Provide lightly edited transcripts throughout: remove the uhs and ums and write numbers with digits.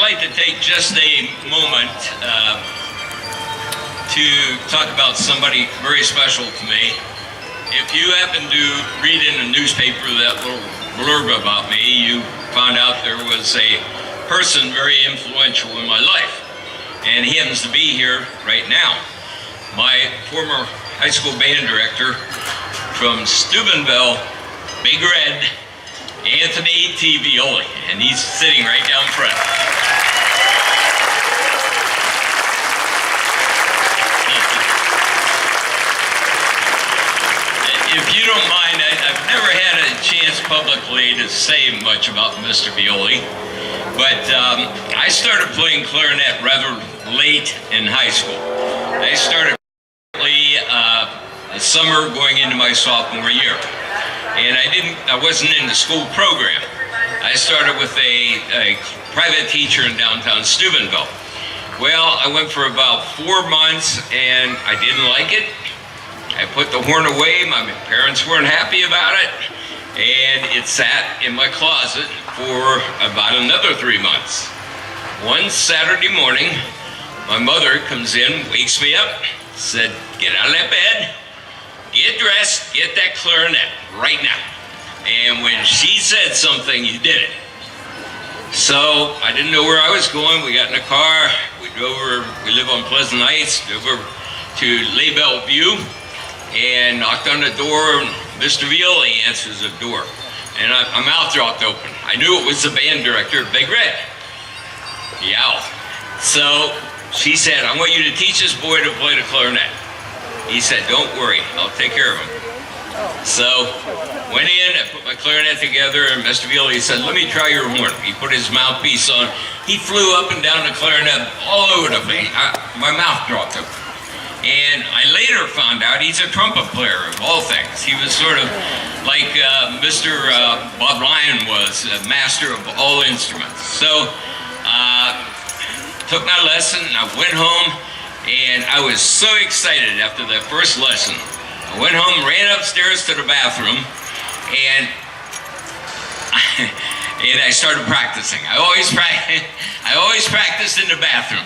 like to take just a moment to talk about somebody very special to me. If you happen to read in the newspaper that little blurb about me, you found out there was a person very influential in my life, and he happens to be here right now. My former high school band director from Steubenville, Big Red, Anthony T. Violi, and he's sitting right down front. If you don't mind, I've never had a chance publicly to say much about Mr. Violi, but I started playing clarinet rather late in high school. I started the summer going into my sophomore year. And I wasn't in the school program. I started with a private teacher in downtown Steubenville. Well, I went for about 4 months and I didn't like it. I put the horn away, my parents weren't happy about it, and it sat in my closet for about another 3 months. One Saturday morning, my mother comes in, wakes me up, said, "Get out of that bed, get dressed, get that clarinet right now." And when she said something, you did it. So I didn't know where I was going. We got in a car, we live on Pleasant Heights, drove over to Les Bellevue, and knocked on the door. Mr. Violi answers the door, and my mouth dropped open. I knew it was the band director, Big Red. Yeah. So she said, "I want you to teach this boy to play the clarinet." He said, "Don't worry, I'll take care of him." So went in, I put my clarinet together, and Mr. Violi said, "Let me try your horn." He put his mouthpiece on. He flew up and down the clarinet all over the place. My mouth dropped open. And I later found out he's a trumpet player of all things. He was sort of like Mr. Bob Lyon was, a master of all instruments. So took my lesson, I went home, and I was so excited after that first lesson. I went home, ran upstairs to the bathroom, and I started practicing. I always practiced in the bathroom.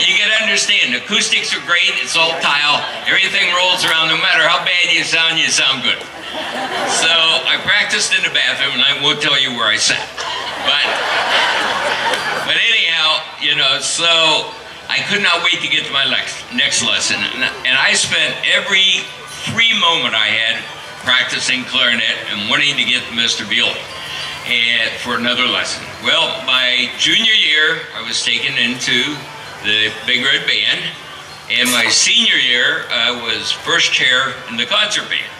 You gotta understand, acoustics are great, it's all tile, everything rolls around, no matter how bad you sound good. So I practiced in the bathroom, and I won't tell you where I sat. But anyhow, so I could not wait to get to my next lesson, and I spent every free moment I had practicing clarinet and wanting to get Mr. Violi for another lesson. Well, my junior year, I was taken into the Big Red Band, and my senior year, I was first chair in the concert band.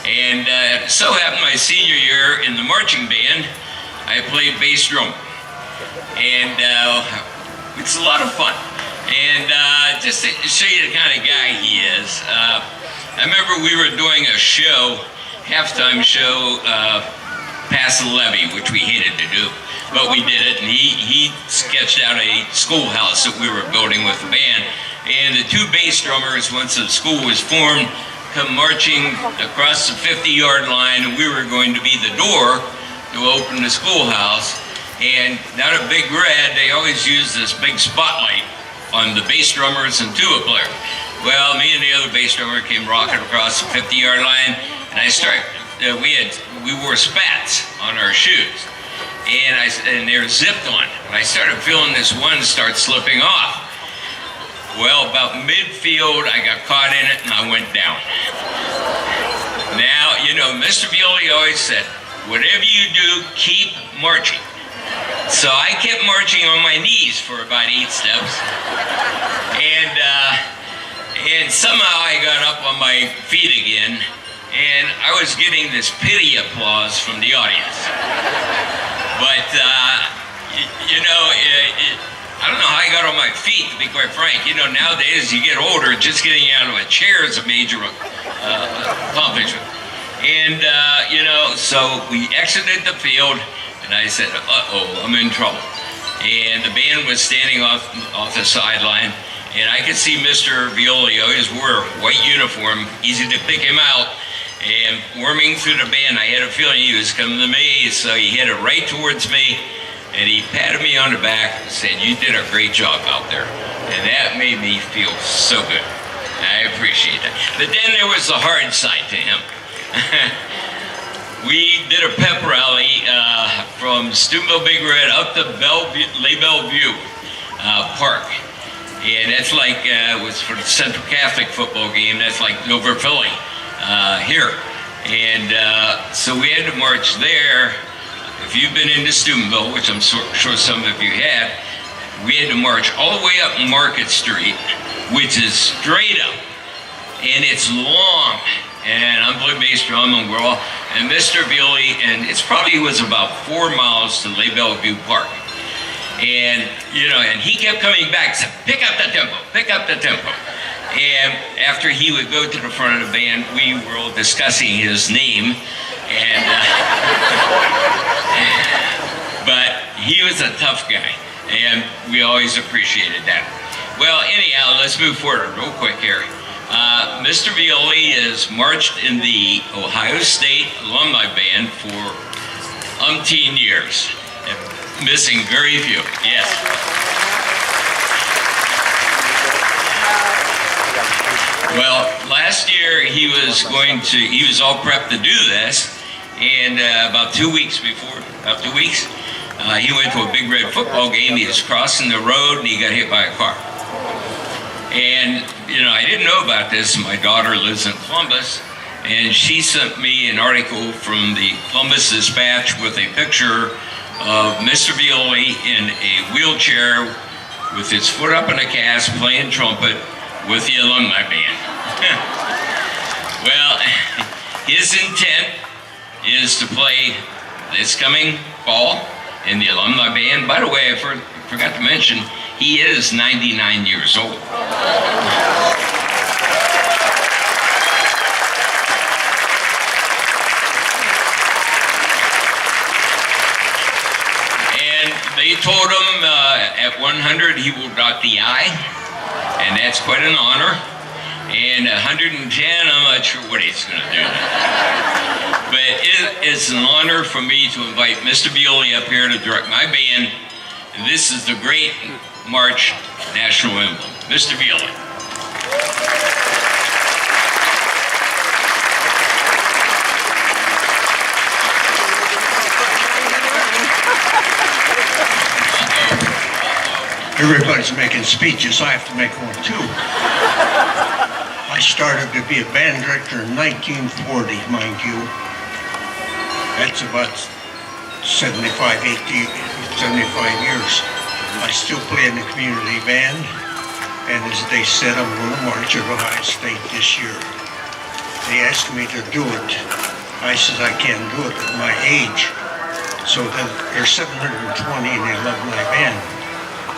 And so happened my senior year in the marching band, I played bass drum. And it's a lot of fun. And just to show you the kind of guy he is, I remember we were doing a show, halftime show, Pass the Levee, which we hated to do. But we did it, and he sketched out a schoolhouse that we were building with the band. And the two bass drummers, once the school was formed, come marching across the 50-yard line, and we were going to be the door to open the schoolhouse. And down at Big Red, they always use this big spotlight on the bass drummers and tuba player. Well, me and the other bass drummer came rocking across the 50-yard line, and we wore spats on our shoes. And they were zipped on. And I started feeling this one start slipping off. Well, about midfield, I got caught in it and I went down. Now, Mr. Violi always said, "Whatever you do, keep marching." So I kept marching on my knees for about 8 steps. And somehow I got up on my feet again, and I was getting this pity applause from the audience. But, I don't know how I got on my feet, to be quite frank. Nowadays, you get older, just getting out of a chair is a major accomplishment. And, so we exited the field, and I said, "Uh-oh, I'm in trouble." And the band was standing off the sideline, and I could see Mr. Violi always wore a white uniform, easy to pick him out. And worming through the band, I had a feeling he was coming to me, so he headed right towards me. and he patted me on the back and said, "You did a great job out there." And that made me feel so good. I appreciate that. But then there was the hard side to him. We did a pep rally from Steubenville Big Red up to Les Bellevue Park. And that's like, it was for the Central Catholic football game, that's like over Philly here. And so we had to march there. If you've been into Steubenville, which I'm sure some of you had, we had to march all the way up Market Street, which is straight up. And it's long. And I'm Blue Bass Drum, and we're all, and Mr. Bealey, and it's probably was about 4 miles to Les Bellevue Park. And, you know, and he kept coming back and said, pick up the tempo, pick up the tempo. And after he would go to the front of the band, we were all discussing his name. And, but he was a tough guy, and we always appreciated that. Well, anyhow, let's move forward real quick here. Mr. Violi has marched in the Ohio State Alumni Band for umpteen years, missing very few. Yes. Well, last year he was all prepped to do this, and about 2 weeks, he went to a Big Red football game. He was crossing the road and he got hit by a car. And, you know, I didn't know about this. My daughter lives in Columbus, and she sent me an article from the Columbus Dispatch with a picture of Mr. Violi in a wheelchair with his foot up in a cast playing trumpet with the alumni band. Well, his intent is to play this coming fall in the alumni band. By the way, I forgot to mention, he is 99 years old. And they told him at 100 he will dot the I, and that's quite an honor. And 110, I'm not sure what he's going to do. But it's an honor for me to invite Mr. Violi up here to direct my band. And this is the Great March National Emblem. Mr. Violi. Everybody's making speeches, I have to make one too. I started to be a band director in 1940, mind you. That's about 75 years. I still play in the community band, and as they said, I'm going to march at Ohio State this year. They asked me to do it. I said I can't do it at my age. So there's 720 in the alumni band.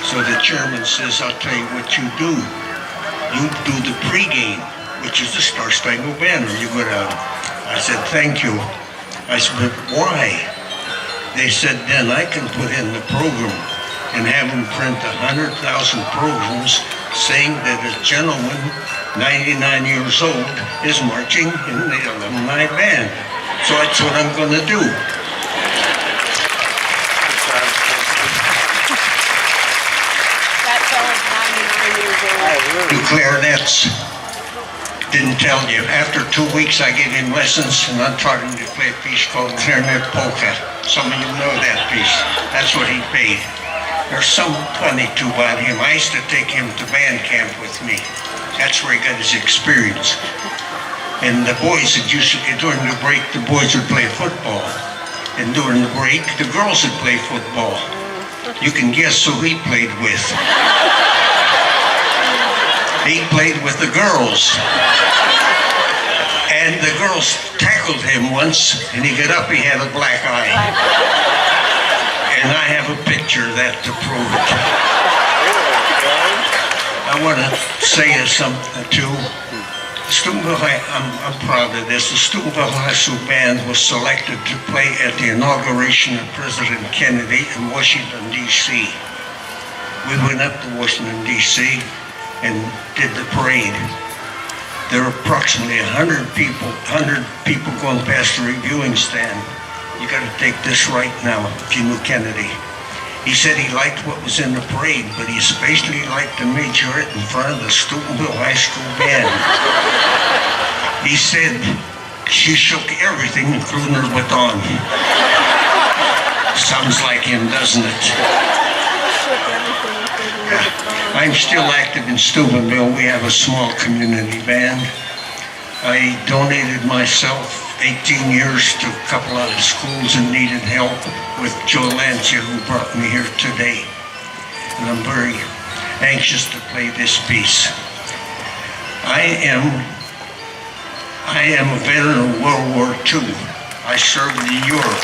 So the chairman says, I'll tell you what you do. You do the pregame, which is the Star Spangled Banner. You go down. I said, thank you. I said, but why? They said, then I can put in the program and have them print 100,000 programs saying that a gentleman, 99 years old, is marching in the alumni band. So that's what I'm going to do. That fellow's 99 years old. The clarinets. Didn't tell you. After 2 weeks, I gave him lessons, and I'm starting to play a piece called Clarinet Polka. Some of you know that piece. That's what he paid. There's something funny too about him. I used to take him to band camp with me. That's where he got his experience. And the boys that used to, during the break, the boys would play football. And during the break, the girls would play football. You can guess who he played with. He played with the girls. And the girls tackled him once, and he got up, he had a black eye. And I have a picture of that to prove it. I want to say something too. I'm proud of this. The Steubenville High School Band was selected to play at the inauguration of President Kennedy in Washington, D.C. We went up to Washington, D.C. and did the parade. There were approximately 100 people going past the reviewing stand. You got to take this right now if you knew Kennedy. He said he liked what was in the parade, but he especially liked the majorette in front of the Steubenville High School band. He said she shook everything, including her baton. Sounds like him, doesn't it? I'm still active in Steubenville. We have a small community band. I donated myself 18 years to a couple of schools and needed help with Joe Lancia, who brought me here today. And I'm very anxious to play this piece. I am a veteran of World War II. I served in Europe.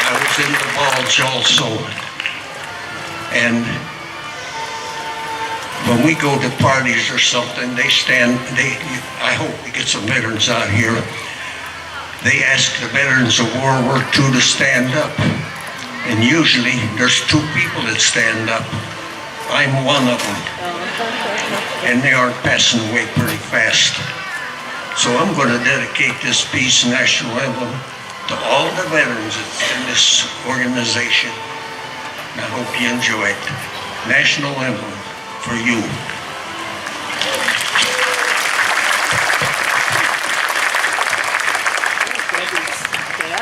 I was in the Bulge also. And when we go to parties or something, I hope we get some veterans out here. They ask the veterans of World War II to stand up. And usually there's two people that stand up. I'm one of them. And they aren't passing away pretty fast. So I'm going to dedicate this piece, National Emblem, to all the veterans in this organization. And I hope you enjoy it. National Emblem for you.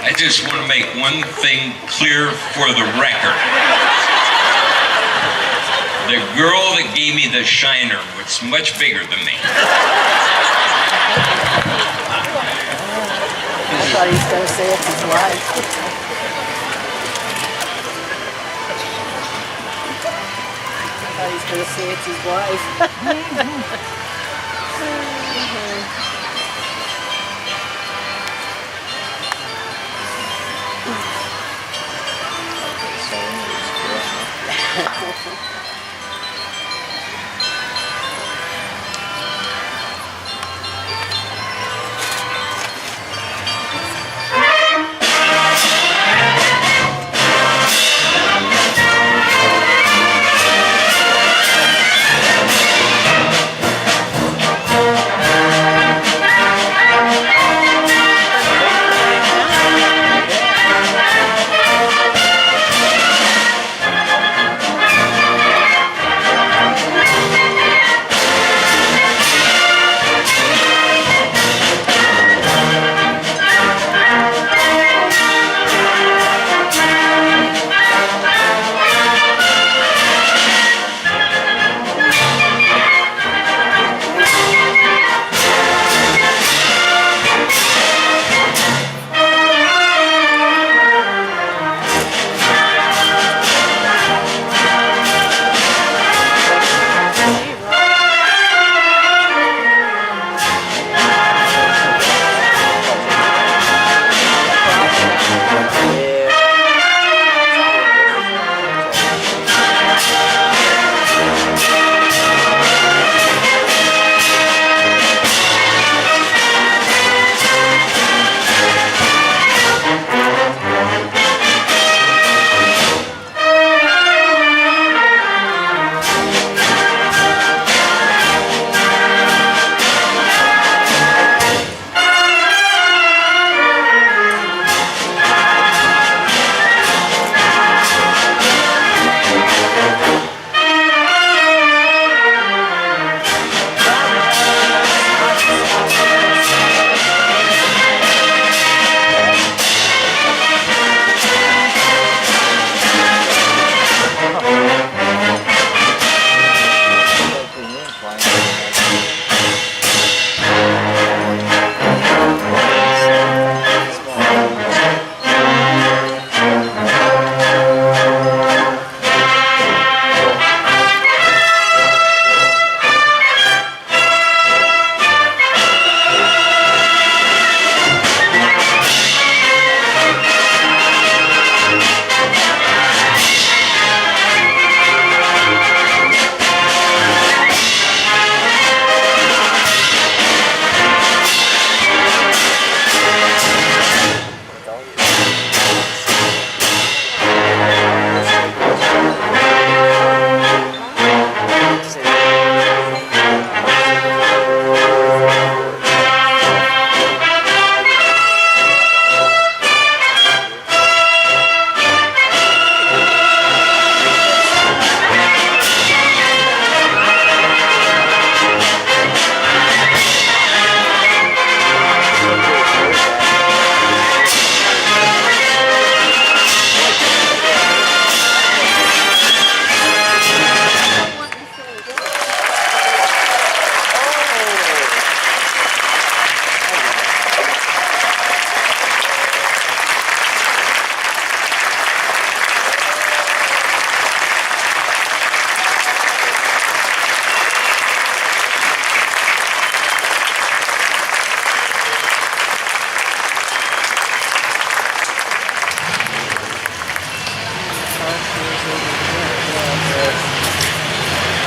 I just want to make one thing clear for the record. The girl that gave me the shiner was much bigger than me. I thought he was going to say it's his wife. I thought he was going to say it's his wife.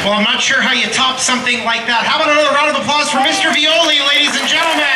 Well, I'm not sure how you top something like that. How about another round of applause for Mr. Violi, ladies and gentlemen?